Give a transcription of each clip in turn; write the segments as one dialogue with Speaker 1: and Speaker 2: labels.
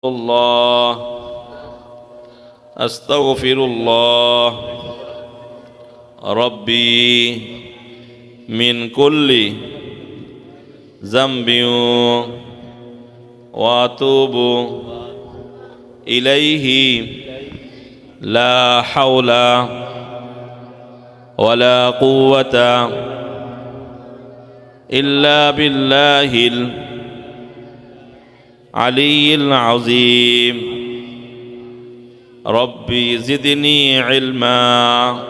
Speaker 1: الله أستغفر الله ربي من كل ذنب وأتوب إليه لا حول ولا قوة إلا بالله العلي العظيم ربي زدني علما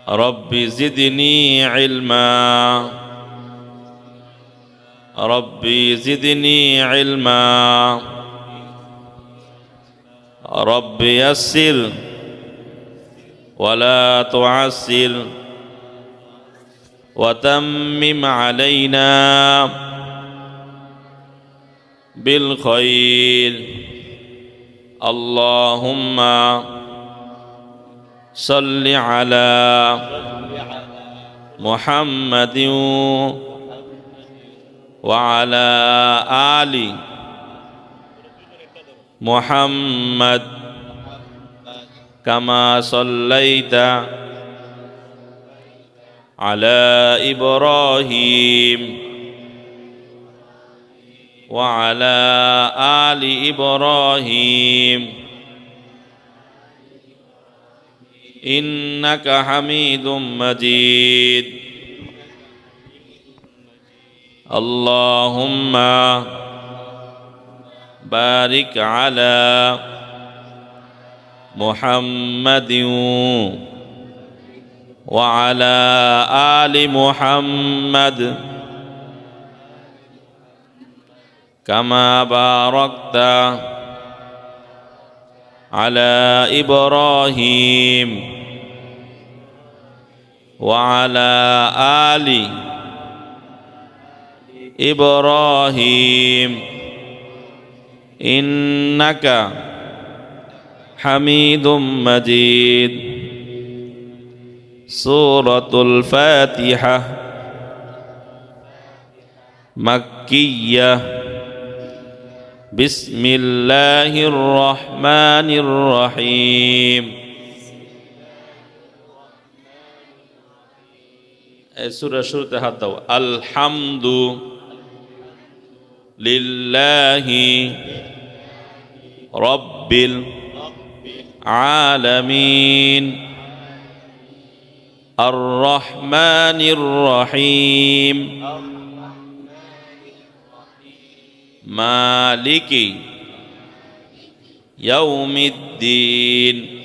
Speaker 1: ربي زدني علما ربي زدني علما ربي يسر ولا تعسر وتمم علينا بالخير اللهم صل على محمد وعلى آل محمد كما صليت على إبراهيم وعلى آل إبراهيم إنك حميد مجيد اللهم بارك على محمد وعلى آل محمد كما باركت على إبراهيم وعلى آل إبراهيم إنك حميد مجيد سورة الفاتحة مكية بسم الله الرحمن الرحيم سورة শুরুতে হাত দাও আলহামদু লিল্লাহি রাব্বিল আলামিন আর রহমানির রহিম مالك يوم الدين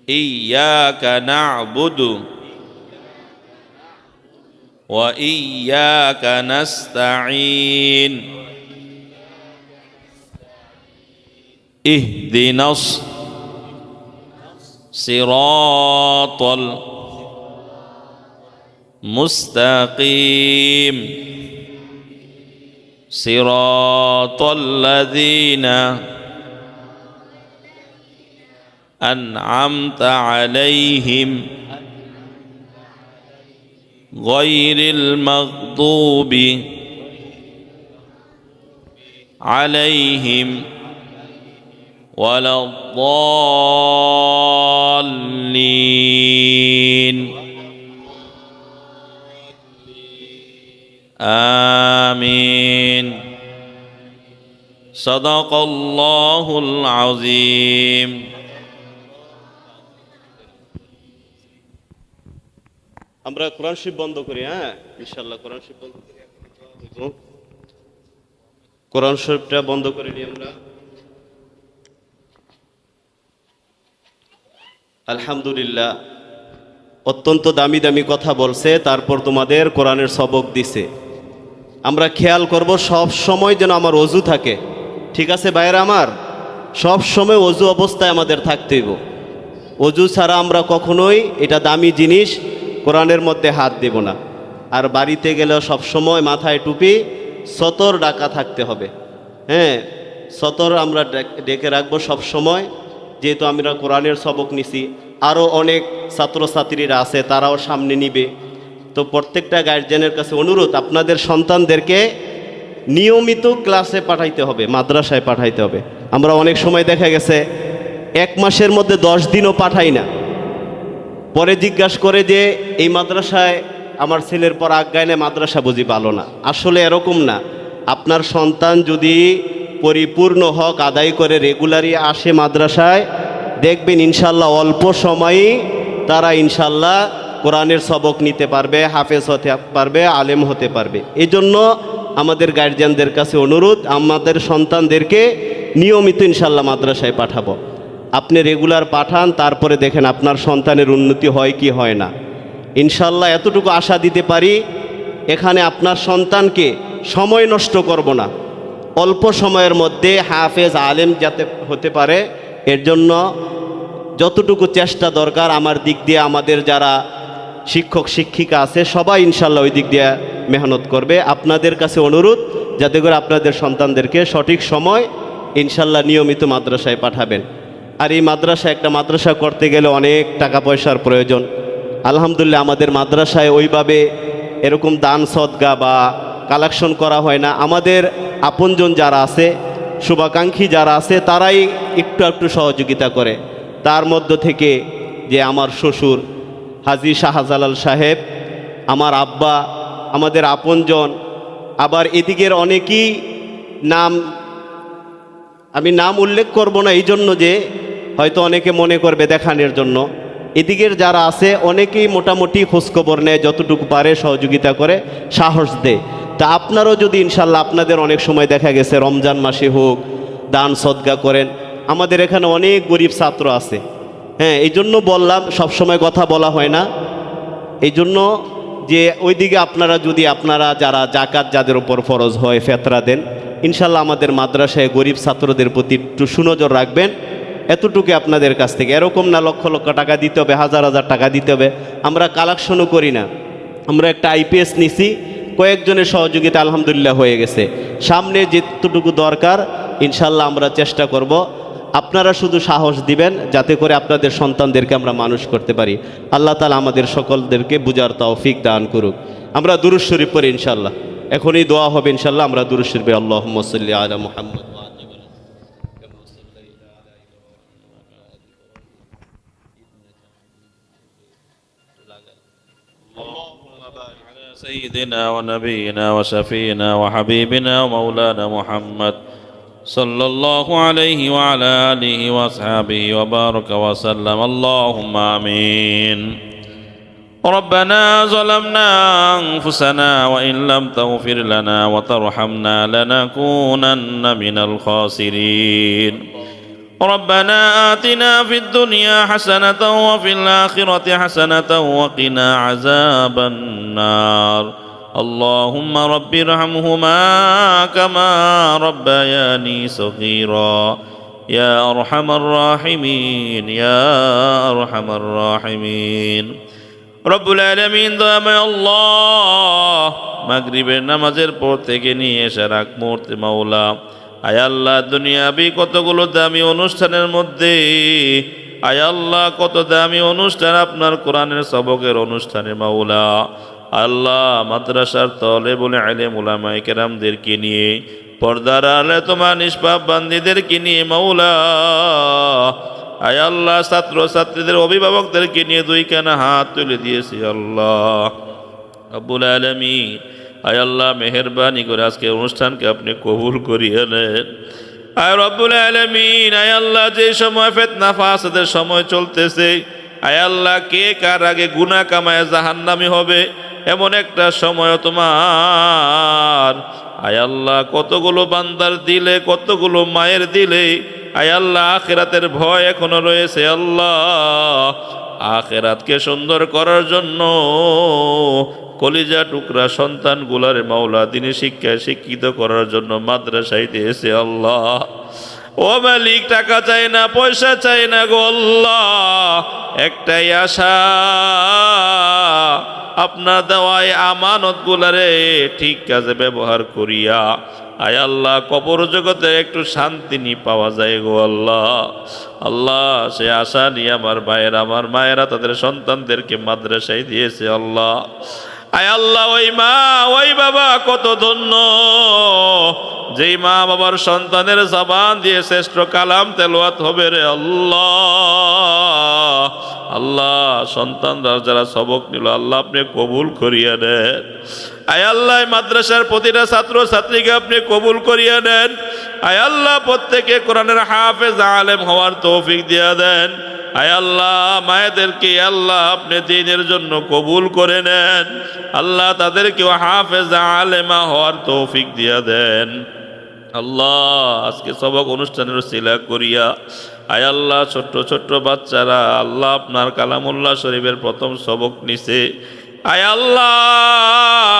Speaker 1: إياك نعبد وإياك نستعين اهدنا الصراط المستقيم صراط الذين أنعمت عليهم غير المغضوب عليهم ولا الضالين آمين صدق الله العظيم
Speaker 2: আমরা কোরআন শরীফ বন্ধ করি ইনশাআল্লাহ কোরআন শরীফ বন্ধ করি কোরআন শরীফটা বন্ধ করে নিই আমরা আলহামদুলিল্লাহ অত্যন্ত দামি দামি কথা বলছে তারপর তোমাদের কোরআনের সবক দিছে আমরা খেয়াল করব সব সময় যেন আমার ওযু থাকে ঠিক আছে ভাইরা আমার সব সময় ওযু অবস্থায় আমাদের থাকতে হইব ওযু ছাড়া আমরা কখনোই এটা দামি জিনিস কোরআনের মধ্যে হাত দেব না আর বাড়িতে গেলে সব সময় মাথায় টুপি সতর ডাকা থাকতে হবে সতর আমরা ডেকে রাখবো সব সময় যেহেতু আমরা কোরআনের সবক নিছি আরও অনেক ছাত্রছাত্রীরা আছে তারাও সামনে নিবে তো প্রত্যেকটা গার্জিয়ানের কাছে অনুরোধ আপনাদের সন্তানদেরকে নিয়মিত ক্লাসে পাঠাইতে হবে, মাদ্রাসায় পাঠাইতে হবে। আমরা অনেক সময় দেখা গেছে 1 মাসের মধ্যে 10 দিনও পাঠাই না, পরে জিজ্ঞাসা করে যে এই মাদ্রাসায় আমার ছেলের পর আজ্ঞায় নেয়, মাদ্রাসা বুঝি ভালো না। আসলে এরকম না। আপনার সন্তান যদি পরিপূর্ণ হক আদায় করে রেগুলারই আসে মাদ্রাসায়, দেখবেন ইনশাল্লাহ অল্প সময়েই তারা ইনশাল্লাহ কোরআনের সবক নিতে পারবে, হাফেজ হতে পারবে, আলেম হতে পারবে। এই জন্য আমাদের গার্জিয়ানদের কাছে অনুরোধ, আমাদের সন্তানদেরকে নিয়মিত ইনশাল্লাহ মাদ্রাসায় পাঠাবো। আপনি রেগুলার পাঠান, তারপরে দেখেন আপনার সন্তানের উন্নতি হয় কি হয় না। ইনশাল্লাহ এতটুকু আশা দিতে পারি, এখানে আপনার সন্তানকে সময় নষ্ট করব না, অল্প সময়ের মধ্যে হাফেজ আলেম যাতে হতে পারে এর জন্য যতটুকু চেষ্টা দরকার আমার দিক দিয়ে, আমাদের যারা শিক্ষক শিক্ষিকা আছে সবাই ইনশাল্লাহ ওই দিক দিয়ে মেহনত করবে। আপনাদের কাছে অনুরোধ, যাতে করে আপনাদের সন্তানদেরকে সঠিক সময় ইনশাল্লাহ নিয়মিত মাদ্রাসায় পাঠাবেন। আর এই একটা মাদ্রাসা করতে গেলে অনেক টাকা পয়সার প্রয়োজন। আলহামদুলিল্লাহ আমাদের মাদ্রাসায় ওইভাবে এরকম দান সদকা বা কালেকশন করা হয় না। আমাদের আপনজন যারা আছে, শুভাকাঙ্ক্ষী যারা আছে, তারাই একটু একটু সহযোগিতা করে। তার মধ্য থেকে যে আমার শ্বশুর হাজী শাহজালাল সাহেব, আমার আব্বা, আমাদের আপনজন, আবার এদিকের অনেকেই আমি নাম উল্লেখ করব না, এই জন্য যে হয়তো অনেকে মনে করবে দেখানোর জন্য। এদিকের যারা আছে অনেকেই মোটামুটি খোঁজখবর নেয়, যতটুকু পারে সহযোগিতা করে, সাহস দেয়। তা আপনারাও যদি ইনশাল্লাহ, আপনাদের অনেক সময় দেখা গেছে রমজান মাসে হোক দান সদকা করেন। আমাদের এখানে অনেক গরিব ছাত্র আছে, হ্যাঁ, এই জন্য বললাম, সবসময় কথা বলা হয় না, এই জন্য যে ওইদিকে আপনারা যারা জাকাত যাদের উপর ফরজ হয় ফেতরা দেন, ইনশাল্লাহ আমাদের মাদ্রাসায় গরিব ছাত্রদের প্রতি একটু সুনজর রাখবেন। এতটুকু আপনাদের কাছ থেকে, এরকম না লক্ষ লক্ষ টাকা দিতে হবে, হাজার হাজার টাকা দিতে হবে। আমরা কালেকশনও করি না। আমরা একটা আইপিএস নিছি, কয়েকজনের সহযোগিতা আলহামদুলিল্লাহ হয়ে গেছে। সামনে যেতটুকু দরকার ইনশাল্লাহ আমরা চেষ্টা করব। আপনারা শুধু সাহস দিবেন, যাতে করে আপনাদের সন্তানদেরকে আমরা মানুষ করতে পারি। আল্লাহ তাআলা আমাদের সকলদেরকে বুঝার তৌফিক দান করুক। আমরা দুরূদ শরীফ পড়ি ইনশাল্লাহ, এখনই দোয়া হবে ইনশাল্লাহ। আমরা দুরূদ শরীফ, আল্লাহুম্মা সাল্লি আলা মুহাম্মদ ওয়া আলা
Speaker 1: سيدنا ونبينا وشفينا وحبيبنا ومولانا محمد صلى الله عليه وعلى آله وأصحابه وبارك وسلم. اللهم آمين. ربنا ظلمنا أنفسنا وإن لم تغفر لنا وترحمنا لنكونن من الخاسرين. ربنا آتنا في الدنيا حسنة وفي الآخرة حسنة وقنا عذاب النار. اللهم رب ارحمهما كما ربياني صغيرا يا أرحم الراحمين يا أرحم الراحمين. রব্বুল আলামিন দয়াময় আল্লাহ, মাগরিবের নামাজের পর থেকে নিয়ে এসে রাগ মুহূর্তে মাওলা, আয় আল্লাহ দুনিয়াবি কতগুলো দামি অনুষ্ঠানের মধ্যে, আয় আল্লাহ কত দামি অনুষ্ঠান, আপনার কোরআনের সবকের অনুষ্ঠানে মাওলা, আল্লাহ মাদ্রাসার তলে বলে আলেম উলামায়ে কেরামদেরকে নিয়ে, পর্দার আলে তোমার নিষ্পাপ বান্দীদেরকে নিয়ে মাওলা, আয় আল্লাহ ছাত্র ছাত্রীদের অভিভাবকদেরকে নিয়ে দুই কানা হাত তুলে দিয়েছি আল্লাহ রব্বুল আলামিন। আয় আল্লাহ মেহেরবানি করে আজকে অনুষ্ঠানকে আপনি কবুল করিয়ে নেন। আয় রব্বুল আলামিন, আয় আল্লাহ যে সময় ফিতনা ফাসাদের সময় চলতেছে, আয় আল্লাহ কে কার আগে গুনাহ কামায় জাহান্নামী হবে এমন একটা সময় তোমার, আয় আল্লাহ কতগুলো বান্দার দিলে, কতগুলো মায়ের দিলে আয় আল্লাহ আখিরাতের ভয় এখনো রয়েছে আল্লাহ। আখিরাতকে সুন্দর করার জন্য কলিজা টুকরা সন্তানগুলারে মাওলা দিনী শিক্ষায় শিক্ষিত করার জন্য মাদ্রাসায় দিয়েছে আল্লাহ। ও মালিক, টাকা চাই না, পয়সা চাই না গো আল্লাহ, একটাই আশা, আপনার দেওয়ায় আমানত গুলারে ঠিক কাজে ব্যবহার করিয়া আয় আল্লাহ কবর জগতে একটু শান্তি নি পাওয়া যায় গো আল্লাহ। আল্লাহ সে আশা নিয়ে আমার ভাইয়েরা, আমার মায়েরা তাদের সন্তানদেরকে মাদ্রাসায় দিয়েছে আল্লাহ। আয় আল্লাহ ওই মা ওই বাবা কত ধন্য, যেই মা বাবার সন্তানের জবান দিয়ে শ্রেষ্ঠ কালাম তেলাওয়াত হবে রে আল্লাহ। আল্লাহ সন্তানরা যারা সবক নিল আল্লাহ আপনি কবুল করিয়া নেন। আয় আল্লাহ মাদ্রাসার প্রতিটা ছাত্র ছাত্রীকে আপনি কবুল করিয়া নেন। আয় আল্লাহ প্রত্যেকে কোরআনের হাফেজ আলেম হওয়ার তৌফিক দিয়া দেন। আয় আল্লাহ মায়েদেরকে আল্লাহ আপনি দ্বীনের জন্য কবুল করে নেন। আল্লাহ তাদেরকেও হাফেজ আলেমা হওয়ার তৌফিক দিয়া দেন। আল্লাহ আজকে সবক অনুষ্ঠানের উসিলা করিয়া আয় আল্লাহ ছোট্ট ছোট্ট বাচ্চারা আল্লাহ আপনার কালামুল্লাহ শরীফের প্রথম সবক নিছে। আয় আল্লাহ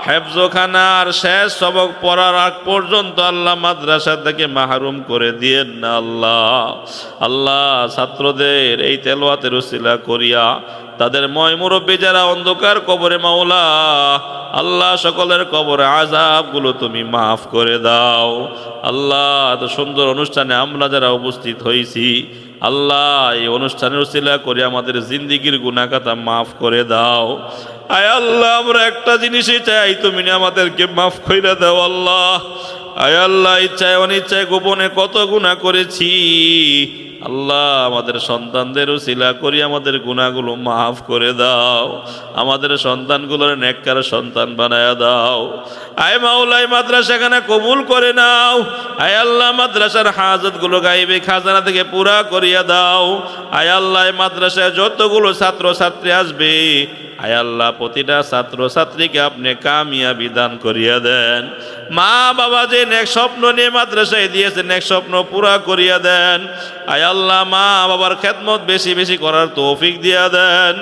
Speaker 1: হেফজখানার শেষ সবক পড়ার আগ পর্যন্ত আল্লাহ মাদ্রাসা থেকে মাহরুম করে দিয়েন না আল্লাহ। আল্লাহ ছাত্রদের এই তেলাওয়াতের উসিলা করিয়া তাদের ময় মুরব্বী যারা অন্ধকার কবরে মাওলা আল্লাহ সকলের কবরে আযাবগুলো তুমি মাফ করে দাও। আল্লাহ এত সুন্দর অনুষ্ঠানে আমরা যারা উপস্থিত হয়েছি আল্লাহ এই অনুষ্ঠানের উসিলা করে আমাদের জিন্দিগির গুনাহ খাতা মাফ করে দাও। আয় আল্লাহ আমরা একটা জিনিসই চাই, তুমি আমাদেরকে মাফ কইরা দাও আল্লাহ। আয় আল্লাহ ইচ্ছায় অনিচ্ছায় গোপনে কত গুনাহ করেছি আল্লাহ, আমাদের সন্তানদের উসিলা করি আমাদের গুনাহগুলো মাফ করে দাও। আমাদের সন্তানগুলোর নেককার সন্তান বানায়া দাও। আয় মাওলাই মাদ্রাসাখানা কবুল করে নাও। আয় আল্লাহ মাদ্রাসার হাজতগুলো গাইবে খাজানা থেকে পুরা করিয়া দাও। আয় আল্লাহ মাদ্রাসায় যতগুলো ছাত্র ছাত্রী আসবে আয় আল্লাহ প্রতিটা ছাত্র ছাত্রীকে আপনি কামিয়াবি দান করিয়া দেন। মা বাবা যে নেক স্বপ্ন নিয়ে মাদ্রাসায় দিয়েছেন নেক স্বপ্ন পুরা করিয়া দেন। আয় আল্লাহ মা বাবার খেদমত বেশি বেশি করার তৌফিক দিয়া দেন।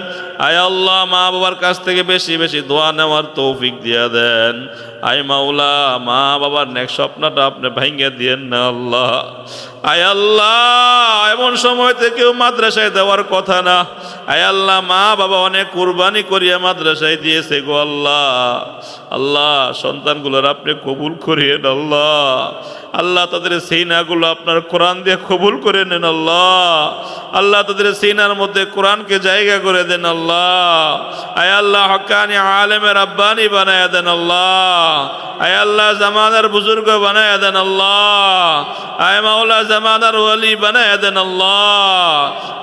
Speaker 1: আয় আল্লাহ মা বাবার কাছ থেকে বেশি বেশি দোয়া নেওয়ার তৌফিক দিয়া দেন। আয় মাওলা মা বাবার নেক স্বপ্নটা আপনি ভাঙ্গে দিয়েন না আল্লাহ। আয় আল্লাহ এমন সময় থেকেও মাদ্রাসায় দেওয়ার কথা না। আয় আল্লাহ মা বাবা অনেক কুরবানি করিয়া মাদ্রাসায় দিয়েছে গো আল্লাহ। আল্লাহ সন্তানগুলোর আপনি কবুল করিয়েন আল্লাহ। আল্লাহ তাদের সিনাগুলো আপনার কোরআন দিয়ে কবুল করে নেন আল্লাহ। আল্লাহ তাদের সিনার মধ্যে কোরআনকে জায়গা করে দেন আল্লাহ। আয় আল্লাহ হক্কানি আলেমে রাব্বানি বানায়া দেন আল্লাহ। আয় আল্লাহ জামানার বুজুর্গ বানায়া দেন আল্লাহ। আয় মাওলা জামানার ওয়ালি বানায়া দেন আল্লাহ।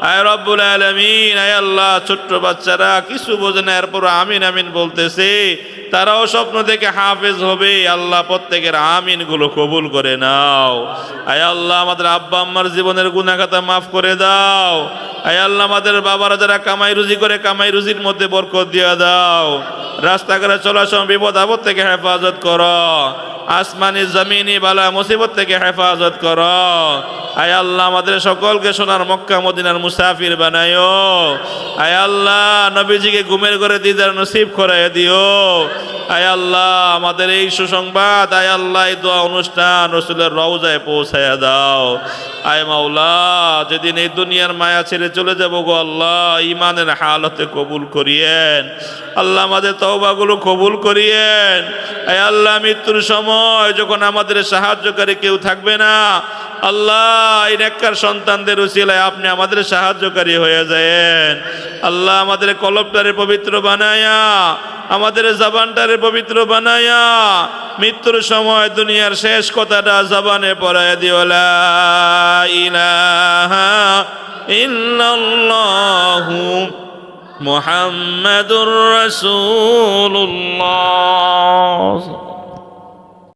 Speaker 1: আয় রব্বুল আলামিন আয় আল্লাহ ছোট্ট বাচ্চারা কিছু বোঝে না এরপর আমিন আমিন বলতেছে, তারাও স্বপ্ন দেখে হাফেজ হবে। আল্লাহ প্রত্যেকের আমিন গুলো কবুল করে নাও। আয় আল্লাহ আমাদের আব্বা আম্মার জীবনের গুনাহ খাতা মাফ করে দাও। আয় আল্লাহ আমাদের বাবারা যারা কামাই রুজি করে কামাই রুজির মধ্যে বরকত দিয়ে দাও। রাস্তাঘাটে চলার সময় বিপদ আপদ থেকে হেফাজত করো। আসমানি জমিনি বালা মুসিবত থেকে হেফাজত করো। আয় আল্লাহ আমাদের সকলকে সোনার মক্কা মদিনার মুসাফির বানায়ো। আয় আল্লাহ নবীজিকে ঘুমের ঘরে দিদার নসিব করায় দিও। আয় আল্লাহ আমাদের এই সুসংবাদ আয় আল্লাহ এই দোয়া অনুষ্ঠান রাসূলের রওজায় পৌঁছায়া দাও। আয় মাওলা যেদিন এই দুনিয়ার মায়া ছেড়ে চলে যাব গো আল্লাহ ঈমানের হালতে কবুল করিয়েন। আল্লাহ আমাদের তওবাগুলো কবুল করিয়েন। আয় আল্লাহ মৃত্যুর সময় যখন আমাদের সাহায্যকারী কেউ থাকবে না আল্লাহ এই নেককার সন্তানদের উসিলায় আপনি আমাদের সাহায্যকারী হয়ে যায়েন। আল্লাহ আমাদের কলবটারে পবিত্র বানায়া আমাদের জবানটারে পবিত্র বানায়া মৃত্যুর সময় দুনিয়ার শেষ কথাটা জবানে পড়ায় দিও লা ইলাহা ইল্লাল্লাহু মুহাম্মাদুর রাসূলুল্লাহ।